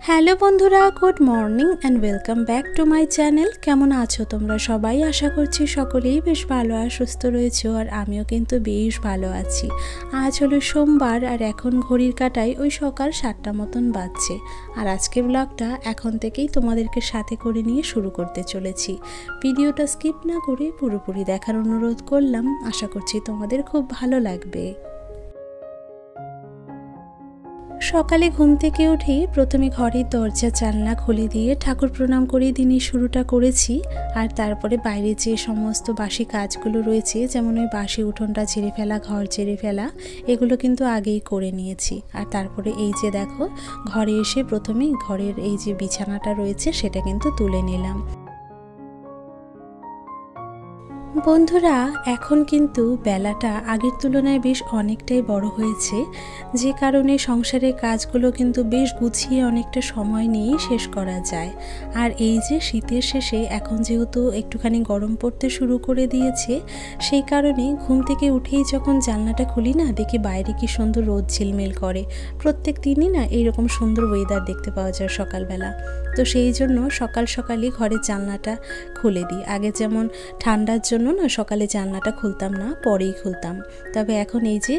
Hello বন্ধুরা, good morning and welcome back to my channel. কেমন আছো তোমরা সবাই? আশা করছি সকলেই বেশ ভালো আর সুস্থ রয়েছো, আর আমিও কিন্তু বেশ ভালো আছি। আজ হলো সোমবার আর এখন ঘড়ির কাঁটায় ওই সকাল 7টা মতন বাজছে। আর আজকে ব্লগটা এখন থেকেই তোমাদেরকে সাথে করে নিয়ে শুরু করতে চলেছি। ভিডিওটা স্কিপ না করে পুরোপুরি দেখার অনুরোধ করলাম। আশা করছি তোমাদের খুব ভালো লাগবে। সকালে ঘুম থেকে উঠে প্রথমে ঘরের দরজা জানলা খুলে দিয়ে ঠাকুর প্রণাম করে দিনের শুরুটা করেছি। আর তারপরে বাইরে যে সমস্ত বাসি কাজগুলো রয়েছে, যেমন ওই বাসি উঠোনটা ঝেড়ে ফেলা, ঘর ঝেড়ে ফেলা, এগুলো কিন্তু আগেই করে নিয়েছি। আর তারপরে এই যে দেখো, ঘরে এসে প্রথমে ঘরের এই যে বিছানাটা রয়েছে সেটা কিন্তু তুলে নিলাম। বন্ধুরা, এখন কিন্তু বেলাটা আগের তুলনায় বেশ অনেকটাই বড় হয়েছে, যে কারণে সংসারের কাজগুলো কিন্তু বেশ গুছিয়ে অনেকটা সময় নিয়েই শেষ করা যায়। আর এই যে শীতের শেষে এখন যেহেতু একটুখানি গরম পড়তে শুরু করে দিয়েছে, সেই কারণে ঘুম থেকে উঠেই যখন জানলাটা খুলি না, দেখি বাইরে কি সুন্দর রোদ ঝিলমিল করে। প্রত্যেক দিনই না এইরকম সুন্দর ওয়েদার দেখতে পাওয়া যায় সকালবেলা। তো সেই জন্য সকাল সকালই ঘরের জানলাটা খুলে দিই। আগে যেমন ঠান্ডার জন্য না সকালে জানলাটা খুলতাম না, পরেই খুলতাম। তবে এখন এই যে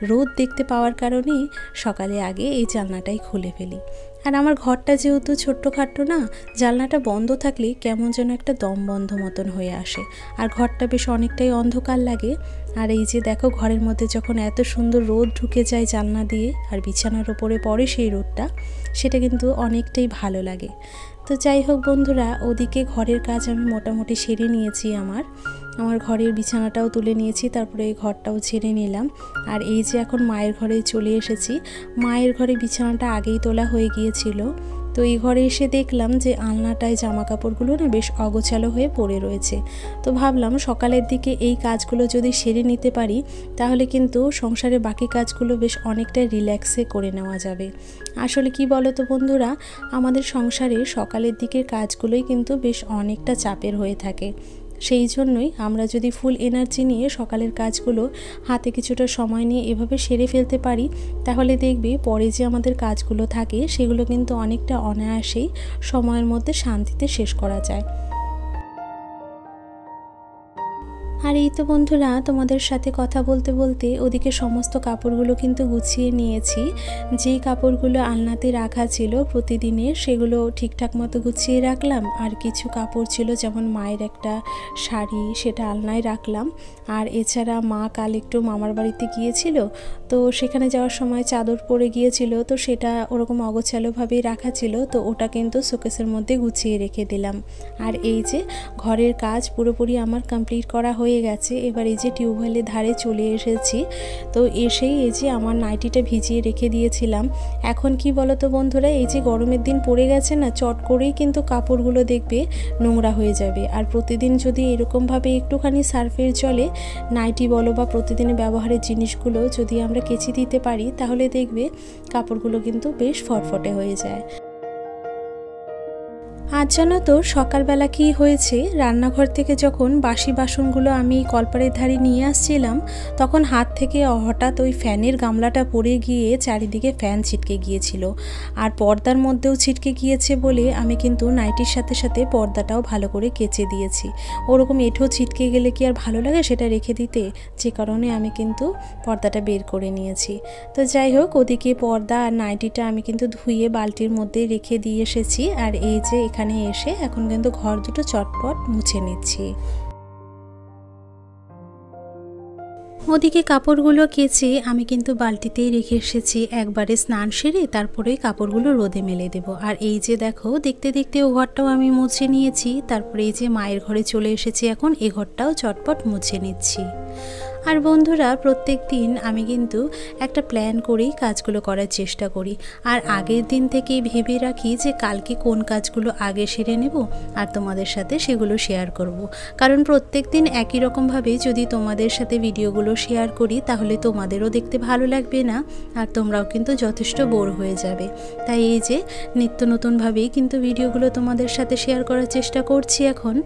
রোদ দেখতে পাওয়ার কারণেই সকালে আগে এই জানলাটাই খুলে ফেলি। আর আমার ঘরটা যেহেতু ছোট্টখাট্ট না, জানলাটা বন্ধ থাকলে কেমন যেন একটা দম বন্ধ মতন হয়ে আসে, আর ঘরটা বেশ অনেকটাই অন্ধকার লাগে। আর এই যে দেখো, ঘরের মধ্যে যখন এত সুন্দর রোদ ঢুকে যায় জানলা দিয়ে আর বিছানার ওপরে পড়ে সেই রোদটা, সেটা কিন্তু অনেকটাই ভালো লাগে। তো যাই হোক বন্ধুরা, ওদিকে ঘরের কাজ আমি মোটামুটি সেরে নিয়েছি। আমার ঘরের বিছানাটাও তুলে নিয়েছি, তারপরে এই ঘরটাও ছেড়ে নিলাম। আর এই যে এখন মায়ের ঘরে চলে এসেছি। মায়ের ঘরে বিছানাটা আগেই তোলা হয়ে গিয়েছিল। তো এই ঘরে এসে দেখলাম যে আলনাটায় জামা কাপড়গুলো না বেশ অগোছালো হয়ে পড়ে রয়েছে। তো ভাবলাম সকালের দিকে এই কাজগুলো যদি সেরে নিতে পারি, তাহলে কিন্তু সংসারের বাকি কাজগুলো বেশ অনেকটা রিল্যাক্সে করে নেওয়া যাবে। আসলে কি বলো তো বন্ধুরা, আমাদের সংসারে সকালের দিকের কাজগুলোই কিন্তু বেশ অনেকটা চাপের হয়ে থাকে। সেই জন্যই আমরা যদি ফুল এনার্জি নিয়ে সকালের কাজগুলো হাতে কিছুটা সময় নিয়ে এভাবে সেরে ফেলতে পারি, তাহলে দেখবে পরে যে আমাদের কাজগুলো থাকে সেগুলো কিন্তু অনেকটা অনায়াসেই সময়ের মধ্যে শান্তিতে শেষ করা যায়। আর এই তো বন্ধুরা, তোমাদের সাথে কথা বলতে বলতে ওদিকে সমস্ত কাপড়গুলো কিন্তু গুছিয়ে নিয়েছি। যেই কাপড়গুলো আলনাতে রাখা ছিল প্রতিদিনের, সেগুলো ঠিকঠাক মতো গুছিয়ে রাখলাম। আর কিছু কাপড় ছিল, যেমন মায়ের একটা শাড়ি, সেটা আলনায় রাখলাম। আর এছাড়া মা কাল একটু মামার বাড়িতে গিয়েছিল, তো সেখানে যাওয়ার সময় চাদর পরে গিয়েছিল, তো সেটা ওরকম অগোছালোভাবেই রাখা ছিল, তো ওটা কিন্তু শোকেসের মধ্যে গুছিয়ে রেখে দিলাম। আর এই যে ঘরের কাজ পুরোপুরি আমার কমপ্লিট করা হয়ে গেছে। এবার এই যে টিউবওয়েলের ধারে চলে এসেছি। তো এসেই এই যে আমার নাইটিটা ভিজিয়ে রেখে দিয়েছিলাম। এখন কি বলো তো বন্ধুরা, এই যে গরমের দিন পড়ে গেছে না, চট করেই কিন্তু কাপড়গুলো দেখবে নোংরা হয়ে যাবে। আর প্রতিদিন যদি এরকমভাবে একটুখানি সার্ফের জলে নাইটি বলো বা প্রতিদিনের ব্যবহারের জিনিসগুলো যদি আমরা কেচে দিতে পারি, তাহলে দেখবে কাপড়গুলো কিন্তু বেশ ফটফটে হয়ে যায়। আজ জানো তো সকালবেলা কি হয়েছে, রান্নাঘর থেকে যখন বাসি বাসনগুলো আমি কলপারের ধারে নিয়ে আসছিলাম, তখন হাত থেকে হঠাৎ ওই ফ্যানের গামলাটা পড়ে গিয়ে চারিদিকে ফ্যান ছিটকে গিয়েছিল। আর পর্দার মধ্যেও ছিটকে গিয়েছে বলে আমি কিন্তু নাইটির সাথে সাথে পর্দাটাও ভালো করে কেচে দিয়েছি। ওরকম এঁঠো ছিটকে গেলে কি আর ভালো লাগে সেটা রেখে দিতে, যে কারণে আমি কিন্তু পর্দাটা বের করে নিয়েছি। তো যাই হোক, ওদিকে পর্দা আর নাইটিটা আমি কিন্তু ধুয়ে বালতির মধ্যে রেখে দিয়ে এসেছি। আর এই যে এখানে এসে এখন কিন্তু ঘর দুটো চটপট মুছে নিচ্ছি। ওদিকে কাপড়গুলো কেচে আমি কিন্তু বালতিতেই রেখে এসেছি। একবারে স্নান সেরে তারপরে কাপড়গুলো রোদে মেলে দেব। আর এই যে দেখো, দেখতে দেখতে ও ঘরটাও আমি মুছে নিয়েছি। তারপরে এই যে মায়ের ঘরে চলে এসেছি, এখন এ ঘরটাও চটপট মুছে নিচ্ছি। আর বন্ধুরা, প্রত্যেক দিন আমি কিন্তু একটা প্ল্যান করেই কাজগুলো করার চেষ্টা করি। আর আগের দিন থেকেই ভেবে রাখি যে কালকে কোন কাজগুলো আগে সেরে নেব আর তোমাদের সাথে সেগুলো শেয়ার করব। কারণ প্রত্যেক দিন একই রকমভাবে যদি তোমাদের সাথে ভিডিওগুলো শেয়ার করি, তাহলে তোমাদেরও দেখতে ভালো লাগবে না, আর তোমরাও কিন্তু যথেষ্ট বোর হয়ে যাবে। তাই এই যে নিত্য নতুনভাবেই কিন্তু ভিডিওগুলো তোমাদের সাথে শেয়ার করার চেষ্টা করছি এখন।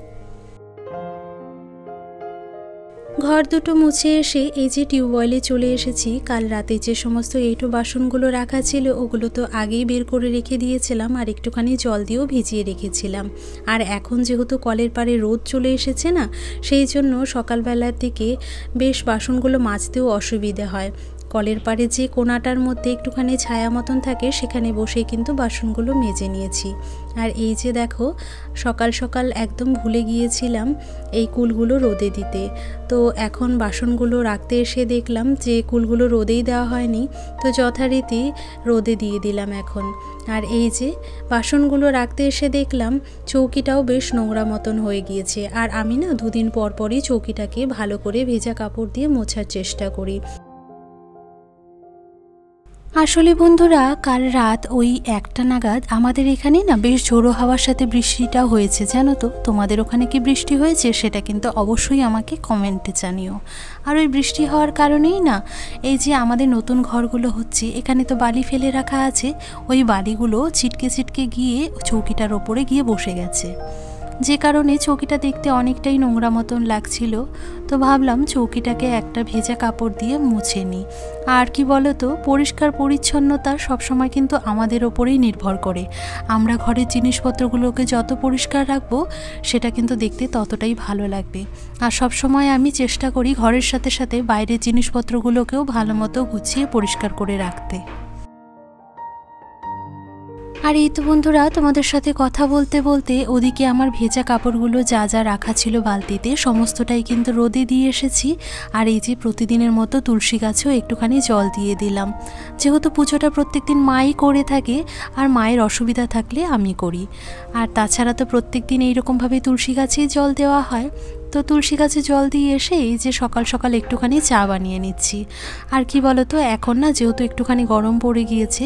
ঘর দুটো মুছে এসে এই যে টিউবওয়েলে চলে এসেছি। কাল রাতে যে সমস্ত এঁটো বাসনগুলো রাখা ছিল ওগুলো তো আগেই বের করে রেখে দিয়েছিলাম, আর একটুখানি জল দিয়েও ভিজিয়ে রেখেছিলাম। আর এখন যেহেতু কলের পাড়ে রোদ চলে এসেছে না, সেই জন্য সকালবেলার দিকে বেশ বাসনগুলো মাজতেও অসুবিধে হয়। কলের পাড়ে যে কোণাটার মধ্যে একটুখানি ছায়া মতন থাকে সেখানে বসেই কিন্তু বাসনগুলো মেজে নিয়েছি। আর এই যে দেখো, সকাল সকাল একদম ভুলে গিয়েছিলাম এই কুলগুলো রোদে দিতে। তো এখন বাসনগুলো রাখতে এসে দেখলাম যে কুলগুলো রোদেই দেওয়া হয়নি, তো যথারীতি রোদে দিয়ে দিলাম এখন। আর এই যে বাসনগুলো রাখতে এসে দেখলাম চৌকিটাও বেশ নোংরা মতন হয়ে গিয়েছে। আর আমি না দুদিন পর পরই চৌকিটাকে ভালো করে ভেজা কাপড় দিয়ে মোছার চেষ্টা করি। আসলে বন্ধুরা, কাল রাত ওই 1টা নাগাদ আমাদের এখানে না বেশ ঝোড়ো হাওয়ার সাথে বৃষ্টিটা হয়েছে, জানো তো। তোমাদের ওখানে কি বৃষ্টি হয়েছে সেটা কিন্তু অবশ্যই আমাকে কমেন্টে জানিও। আর ওই বৃষ্টি হওয়ার কারণেই না এই যে আমাদের নতুন ঘরগুলো হচ্ছে, এখানে তো বালি ফেলে রাখা আছে, ওই বালিগুলো ছিটকে ছিটকে গিয়ে চৌকিটার ওপরে গিয়ে বসে গেছে, যে কারণে চৌকিটা দেখতে অনেকটাই নোংরা মতন লাগছিল। তো ভাবলাম চৌকিটাকে একটা ভেজা কাপড় দিয়ে মুছে নিই। আর কি বলো তো, পরিষ্কার পরিচ্ছন্নতা সবসময় কিন্তু আমাদের ওপরেই নির্ভর করে। আমরা ঘরের জিনিসপত্রগুলোকে যত পরিষ্কার রাখবো সেটা কিন্তু দেখতে ততটাই ভালো লাগবে। আর সবসময় আমি চেষ্টা করি ঘরের সাথে সাথে বাইরের জিনিসপত্রগুলোকেও ভালো মতো গুছিয়ে পরিষ্কার করে রাখতে। আর এই তো বন্ধুরা, তোমাদের সাথে কথা বলতে বলতে ওদিকে আমার ভেজা কাপড়গুলো যা যা রাখা ছিল বালতিতে সমস্তটাই কিন্তু রোদে দিয়ে এসেছি। আর এই যে প্রতিদিনের মতো তুলসী গাছেও একটুখানি জল দিয়ে দিলাম, যেহেতু পুজোটা প্রত্যেকদিন মাই করে থাকে, আর মায়ের অসুবিধা থাকলে আমি করি। আর তাছাড়া তো প্রত্যেকদিন এইরকমভাবে তুলসী গাছেই জল দেওয়া হয়। তো তুলসী গাছে জল দিয়ে এসে এই যে সকাল সকাল একটুখানি চা বানিয়ে নিচ্ছি। আর কি বলো তো, এখন না যেহেতু একটুখানি গরম পড়ে গিয়েছে,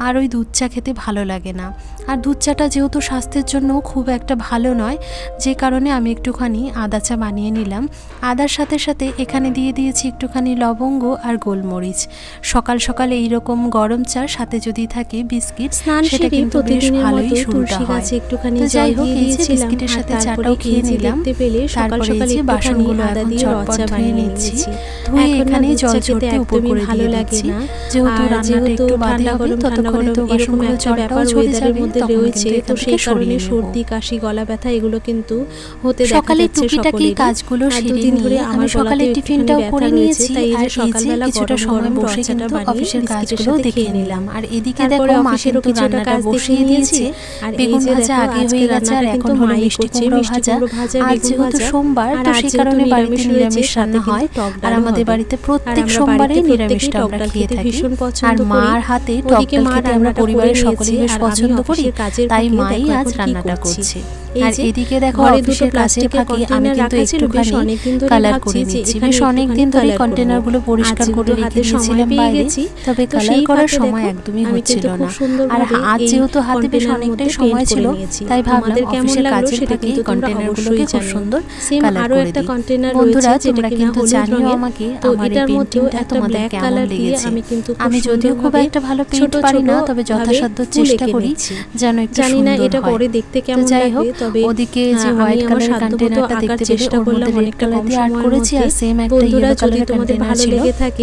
আর ওই দুধ চা খেতে ভালো লাগে না। আর দুধ চাটা যেহেতু স্বাস্থ্যের জন্য খুব একটা ভালো নয়, যে কারণে আমি একটুখানি আদা চা বানিয়ে নিলাম। আদার সাথে সাথে এখানে দিয়ে দিয়েছি একটুখানি লবঙ্গ আর গোলমরিচ। সকাল সকাল এইরকম গরম চার সাথে যদি থাকে বিস্কিট, সেটা কিন্তু বেশ ভালোই শুরুটা হয়। তো যাই হোক, এই যে বিস্কিটের সাথে চাটাও খেয়ে নিলাম। তারপরে এই বাসনগুলো আদা দিয়ে রচা বানিয়ে নিচ্ছি। ধুয়ে এখানে জল ঝরতে উপর করে দিয়ে দিচ্ছি, যেহেতু রান্নাটা একটু ঠান্ডা হবে ততক্ষণে তো বাসনগুলো জলটাও ঝরে যাবে, রয়েছে। তো সেই কারণে সর্দি, কাশি, গলা ব্যথা এগুলো কিন্তু হতে দেখা যাচ্ছে। সকালে টুকিটাকি কাজগুলো সেরে নিয়ে আমি সকালে টিফিনটাও করে নিয়েছি। আর সকালবেলা কিছুটা সময় বসে কিন্তু অফিসের কাজগুলো দেখে নিলাম। আর এদিকে দেখো মা কিন্তু রান্নাটা বসিয়ে দিয়েছে। আর বেগুন ভাজা আগে হয়ে গেছে, আর এখন হলো মিষ্টি কুমড়ো ভাজা। আজ যেহেতু সোমবার, তো সেই কারণে বাড়িতে নিরামিষ রান্না হয়। আর আমাদের বাড়িতে প্রত্যেক সোমবারে নিরামিষটা আমরা খেয়ে থাকি। আর মার হাতে টক ডাল খেতে আমরা পরিবারের সকলেই বেশ পছন্দ করি, তাই মাই আজ রান্নাটা করছে। আর এদিকে দেখো অফিসের কাজের ফাঁকে আমি কিন্তু একটুখানি কালার করে নিচ্ছি। বেশ অনেকদিন ধরে কন্টেনারগুলো পরিষ্কার করে রেখে দিয়েছিলাম বাইরে, তবে কালার করার সময় একদমই হচ্ছিল না। আর আজ যেহেতু হাতে বেশ অনেকটাই সময় ছিল, তাই ভাবলাম অফিসের কাজের ফাঁকে কন্টেনারগুলোকে খুব সুন্দর কালার করে দিই। বন্ধুরা, তোমরা কিন্তু জানিও আমাকে আমার এই পেইন্টিংটা তোমাদের কেমন লেগেছে। আমি যদিও খুব একটা ভালো পেইন্ট পারি না, তবে যথাসাধ্য চেষ্টা করি যেন একটু সুন্দর হয়। তো যাই হোক, ওদিকে যে হোয়াইট কালার কন্টেনারটা দেখতে পেলে ওর মধ্যে রেড কালার দিয়ে আর্ট করেছি, আর সেম একটা ইয়েলো কালারের কন্টেনার ছিল,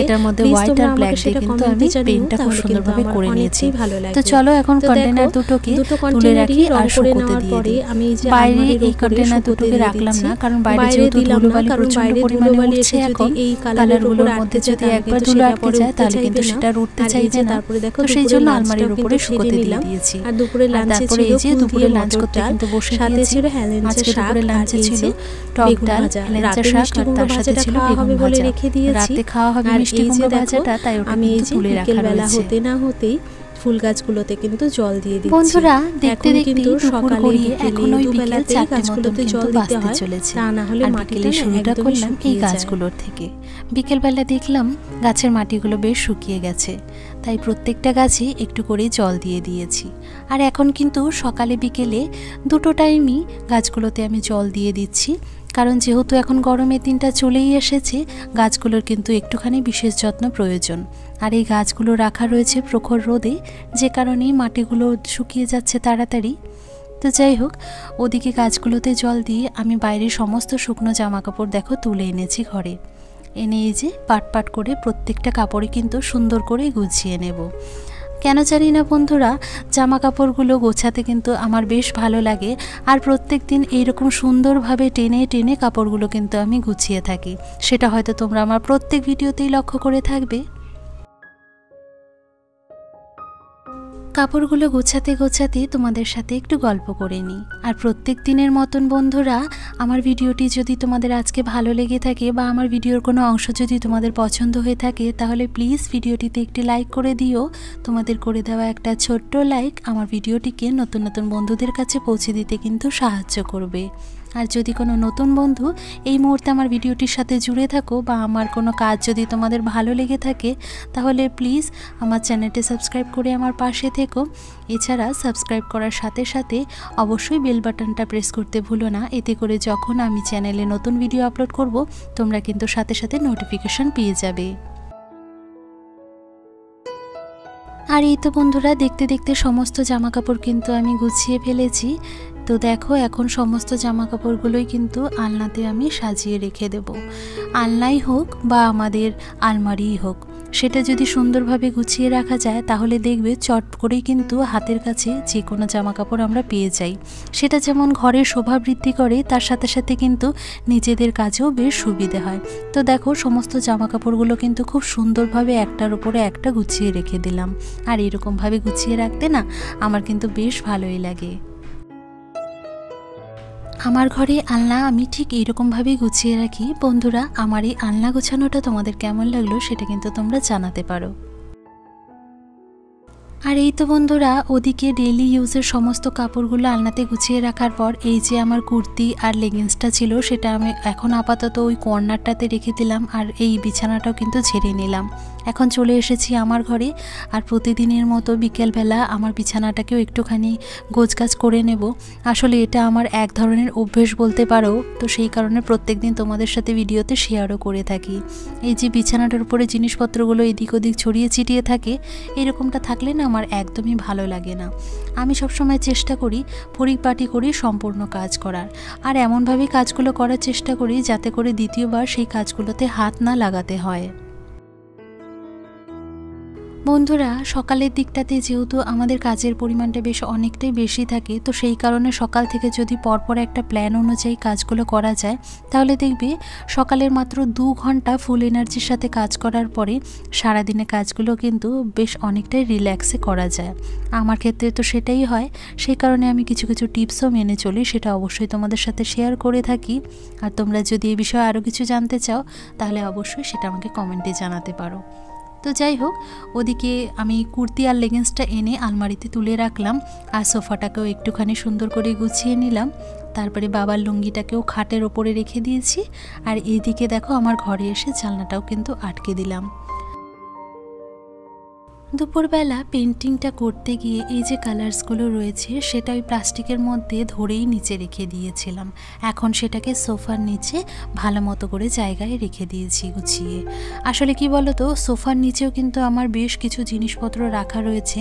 এটার মধ্যে হোয়াইট আর ব্ল্যাক দিয়ে কিন্তু আমি পেইন্টটা খুব সুন্দরভাবে করে নিয়েছি। তো চলো এখন কন্টেনার দুটোকে তুলে রাখি আর শুকোতে দিয়ে দিই। বাইরে এই কন্টেনার দুটোকে রাখলাম না, কারণ বাইরে যেহেতু ধুলোবালি প্রচন্ড পরিমাণে উঠছে এখন, কালারগুলোর মধ্যে যদি একবার ধুলো আটকে যায় তাহলে কিন্তু সেটা উঠতে চাইবে না। তো সেই জন্য আলমারির উপরে শুকোতে দিয়ে দিয়েছি। আর তারপরে এই যে দুপুরে লাঞ্চ করতে কিন্তু বসে গিয়েছি। আজকে দুপুরে লাঞ্চে ছিল টক ডাল, হেলেঞ্চা শাক, আর তার সাথে ছিল বেগুন ভাজা। রাতে খাওয়া হবে মিষ্টি কুমড়ো ভাজাটা, তাই ওটা কিন্তু তুলে রাখা রয়েছে। হতে না হতেই ফুল গাছগুলোতে কিন্তু জল দিয়ে দিচ্ছি। বন্ধুরা, দেখতে দেখতে দুপুর গড়িয়ে এখন ওই বিকেল 4টে মতো জল দিতে চলেছে। তা না হলে মাটিটা শুরুটা করলাম এই গাছগুলোর থেকে। বিকেলবেলা দেখলাম গাছের মাটিগুলো বেশ শুকিয়ে গেছে, তাই প্রত্যেকটা গাছে একটু করে জল দিয়ে দিয়েছি। আর এখন কিন্তু সকালে বিকেলে দুটো টাইমই গাছগুলোতে আমি জল দিয়ে দিচ্ছি, কারণ যেহেতু এখন গরমের দিনটা চলেই এসেছে, গাছগুলোর কিন্তু একটুখানি বিশেষ যত্ন প্রয়োজন। আর এই গাছগুলো রাখা রয়েছে প্রখর রোদে, যে কারণেই মাটিগুলো শুকিয়ে যাচ্ছে তাড়াতাড়ি। তো যাই হোক, ওদিকে গাছগুলোতে জল দিয়ে আমি বাইরে সমস্ত শুকনো জামা কাপড় দেখো তুলে এনেছি ঘরে। এনে এই যে পাট পাট করে প্রত্যেকটা কাপড়ে কিন্তু সুন্দর করে গুছিয়ে নেব। কেন জানি না বন্ধুরা, জামা কাপড়গুলো গোছাতে কিন্তু আমার বেশ ভালো লাগে, আর প্রত্যেক দিন এইরকম সুন্দরভাবে টেনে টেনে কাপড়গুলো কিন্তু আমি গুছিয়ে থাকি। সেটা হয়তো তোমরা আমার প্রত্যেক ভিডিওতেই লক্ষ্য করে থাকবে। কাপড়গুলো গোছাতে গোছাতে তোমাদের সাথে একটু গল্প করে নিই। আর প্রত্যেক দিনের মতন বন্ধুরা, আমার ভিডিওটি যদি তোমাদের আজকে ভালো লেগে থাকে বা আমার ভিডিওর কোনো অংশ যদি তোমাদের পছন্দ হয়ে থাকে, তাহলে প্লিজ ভিডিওটিতে একটি লাইক করে দিও। তোমাদের করে দেওয়া একটা ছোট্ট লাইক আমার ভিডিওটিকে নতুন নতুন বন্ধুদের কাছে পৌঁছে দিতে কিন্তু সাহায্য করবে। আর যদি কোনো নতুন বন্ধু এই মুহূর্তে আমার ভিডিওটির সাথে জুড়ে থাকো বা আমার কোনো কাজ যদি তোমাদের ভালো লেগে থাকে, তাহলে প্লিজ আমার চ্যানেলটি সাবস্ক্রাইব করে আমার পাশে থেকো। এছাড়া সাবস্ক্রাইব করার সাথে সাথে অবশ্যই বেল বাটনটা প্রেস করতে ভুলো না, এতে করে যখন আমি চ্যানেলে নতুন ভিডিও আপলোড করব তোমরা কিন্তু সাথে সাথে নোটিফিকেশন পেয়ে যাবে। আর এই তো বন্ধুরা, দেখতে দেখতে সমস্ত জামা কাপড় কিন্তু আমি গুছিয়ে ফেলেছি। তো দেখো, এখন সমস্ত জামা কাপড়গুলোই কিন্তু আলনাতে আমি সাজিয়ে রেখে দেব। আলনাই হোক বা আমাদের আলমারিই হোক, সেটা যদি সুন্দরভাবে গুছিয়ে রাখা যায় তাহলে দেখবে চট করেই কিন্তু হাতের কাছে যে কোনো জামা কাপড় আমরা পেয়ে যাই। সেটা যেমন ঘরের শোভা বৃদ্ধি করে, তার সাথে সাথে কিন্তু নিজেদের কাজেও বেশ সুবিধে হয়। তো দেখো, সমস্ত জামা কাপড়গুলো কিন্তু খুব সুন্দরভাবে একটার উপরে একটা গুছিয়ে রেখে দিলাম। আর এরকমভাবে গুছিয়ে রাখতে না আমার কিন্তু বেশ ভালোই লাগে। আমার ঘরে আলনা আমি ঠিক এইরকমভাবেই গুছিয়ে রাখি। বন্ধুরা, আমার এই আলনা গোছানোটা তোমাদের কেমন লাগলো সেটা কিন্তু তোমরা জানাতে পারো। আর এই তো বন্ধুরা, ওদিকে ডেইলি ইউজের সমস্ত কাপড়গুলো আলনাতে গুছিয়ে রাখার পর এই যে আমার কুর্তি আর লেগিংসটা ছিল সেটা আমি এখন আপাতত ওই কর্নারটাতে রেখে দিলাম। আর এই বিছানাটাও কিন্তু ঝেড়ে নিলাম। এখন চলে এসেছি আমার ঘরে। আর প্রতিদিনের মতো বিকেলবেলা আমার বিছানাটাকেও একটুখানি গোছগাছ করে নেব। আসলে এটা আমার এক ধরনের অভ্যেস বলতে পারো, তো সেই কারণে প্রত্যেক দিন তোমাদের সাথে ভিডিওতে শেয়ারও করে থাকি। এই যে বিছানাটার উপরে জিনিসপত্রগুলো এদিক ওদিক ছড়িয়ে ছিটিয়ে থাকে, এরকমটা থাকলে না আমার একদমই ভালো লাগে না। আমি সবসময় চেষ্টা করি পরিপাটি করে সম্পূর্ণ কাজ করার, আর এমনভাবেই কাজগুলো করার চেষ্টা করি যাতে করে দ্বিতীয়বার সেই কাজগুলোতে হাত না লাগাতে হয়। বন্ধুরা, সকালের দিকটাতে যেহেতু আমাদের কাজের পরিমাণটা বেশ অনেকটাই বেশি থাকে, তো সেই কারণে সকাল থেকে যদি পরপর একটা প্ল্যান অনুযায়ী কাজগুলো করা যায় তাহলে দেখবে সকালের মাত্র 2 ঘন্টা ফুল এনার্জির সাথে কাজ করার পরে সারাদিনে কাজগুলো কিন্তু বেশ অনেকটাই রিল্যাক্সে করা যায়। আমার ক্ষেত্রে তো সেটাই হয়। সেই কারণে আমি কিছু কিছু টিপসও মেনে চলি, সেটা অবশ্যই তোমাদের সাথে শেয়ার করে থাকি। আর তোমরা যদি এই বিষয়ে আরও কিছু জানতে চাও তাহলে অবশ্যই সেটা আমাকে কমেন্টে জানাতে পারো। তো যাই হোক, ওদিকে আমি কুর্তি আর লেগিংসটা এনে আলমারিতে তুলে রাখলাম, আর সোফাটাকেও একটুখানি সুন্দর করে গুছিয়ে নিলাম। তারপরে বাবার লুঙ্গিটাকেও খাটের ওপরে রেখে দিয়েছি। আর এইদিকে দেখো, আমার ঘরে এসে জানলাটাও কিন্তু আটকে দিলাম। দুপুরবেলা পেন্টিংটা করতে গিয়ে এই যে কালার্সগুলো রয়েছে সেটা ওই প্লাস্টিকের মধ্যে ধরেই নিচে রেখে দিয়েছিলাম। এখন সেটাকে সোফার নিচে ভালো মতো করে জায়গায় রেখে দিয়েছি গুছিয়ে। আসলে কি বলো তো, সোফার নিচেও কিন্তু আমার বেশ কিছু জিনিসপত্র রাখা রয়েছে।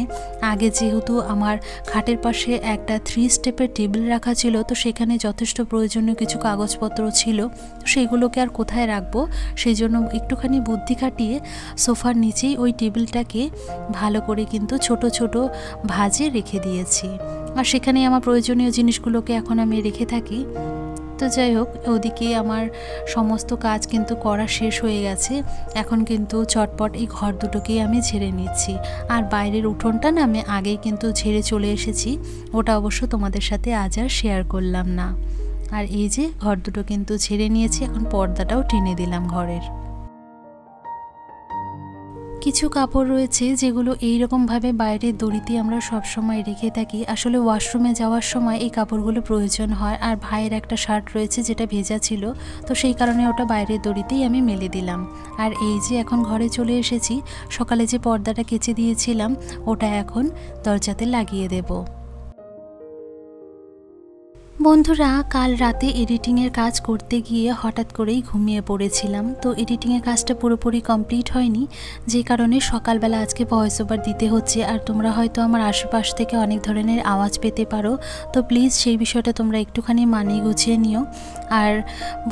আগে যেহেতু আমার খাটের পাশে একটা 3 স্টেপের টেবিল রাখা ছিল, তো সেখানে যথেষ্ট প্রয়োজনীয় কিছু কাগজপত্র ছিল, তো সেগুলোকে আর কোথায় রাখবো, সেই জন্য একটুখানি বুদ্ধি খাটিয়ে সোফার নিচেই ওই টেবিলটাকে ভালো করে কিন্তু ছোট ছোট ভাঁজে রেখে দিয়েছি। আর সেখানেই আমার প্রয়োজনীয় জিনিসগুলোকে এখন আমি রেখে থাকি। তো যাই হোক, ওদিকে আমার সমস্ত কাজ কিন্তু করা শেষ হয়ে গেছে। এখন কিন্তু চটপট এই ঘর দুটোকেই আমি ঝেড়ে নিচ্ছি। আর বাইরের উঠোনটা না আমি আগেই কিন্তু ঝেড়ে চলে এসেছি, ওটা অবশ্য তোমাদের সাথে আজ আর শেয়ার করলাম না। আর এই যে ঘর দুটো কিন্তু ঝেড়ে নিয়েছি, এখন পর্দাটাও টেনে দিলাম ঘরের। কিছু কাপড় রয়েছে যেগুলো এইরকমভাবে বাইরের দড়িতে আমরা সব সময় রেখে থাকি। আসলে ওয়াশরুমে যাওয়ার সময় এই কাপড়গুলো প্রয়োজন হয়। আর ভাইয়ের একটা শার্ট রয়েছে যেটা ভেজা ছিল, তো সেই কারণে ওটা বাইরের দড়িতেই আমি মেলে দিলাম। আর এই যে এখন ঘরে চলে এসেছি, সকালে যে পর্দাটা কেচে দিয়েছিলাম ওটা এখন দরজাতে লাগিয়ে দেব। বন্ধুরা, কাল রাতে এডিটিংয়ের কাজ করতে গিয়ে হঠাৎ করেই ঘুমিয়ে পড়েছিলাম। তো এডিটিংয়ের কাজটা পুরোপুরি কমপ্লিট হয়নি, যে কারণে সকালবেলা আজকে ভয়েস ওভার দিতে হচ্ছে। আর তোমরা হয়তো আমার আশেপাশ থেকে অনেক ধরনের আওয়াজ পেতে পারো, তো প্লিজ সেই বিষয়টা তোমরা একটুখানি মানিয়ে গুছিয়ে নিও। আর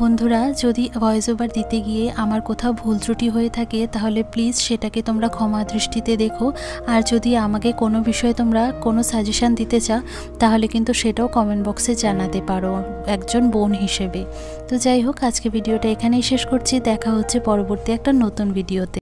বন্ধুরা, যদি ভয়েস ওভার দিতে গিয়ে আমার কোথাও ভুল ত্রুটি হয়ে থাকে তাহলে প্লিজ সেটাকে তোমরা ক্ষমা দৃষ্টিতে দেখো। আর যদি আমাকে কোনো বিষয়ে তোমরা কোনো সাজেশান দিতে চাও তাহলে কিন্তু সেটাও কমেন্ট বক্সে জানাতে পারো একজন বোন হিসেবে। তো যাই হোক, আজকে ভিডিওটা এখানেই শেষ করছি। দেখা হচ্ছে পরবর্তী একটা নতুন ভিডিওতে।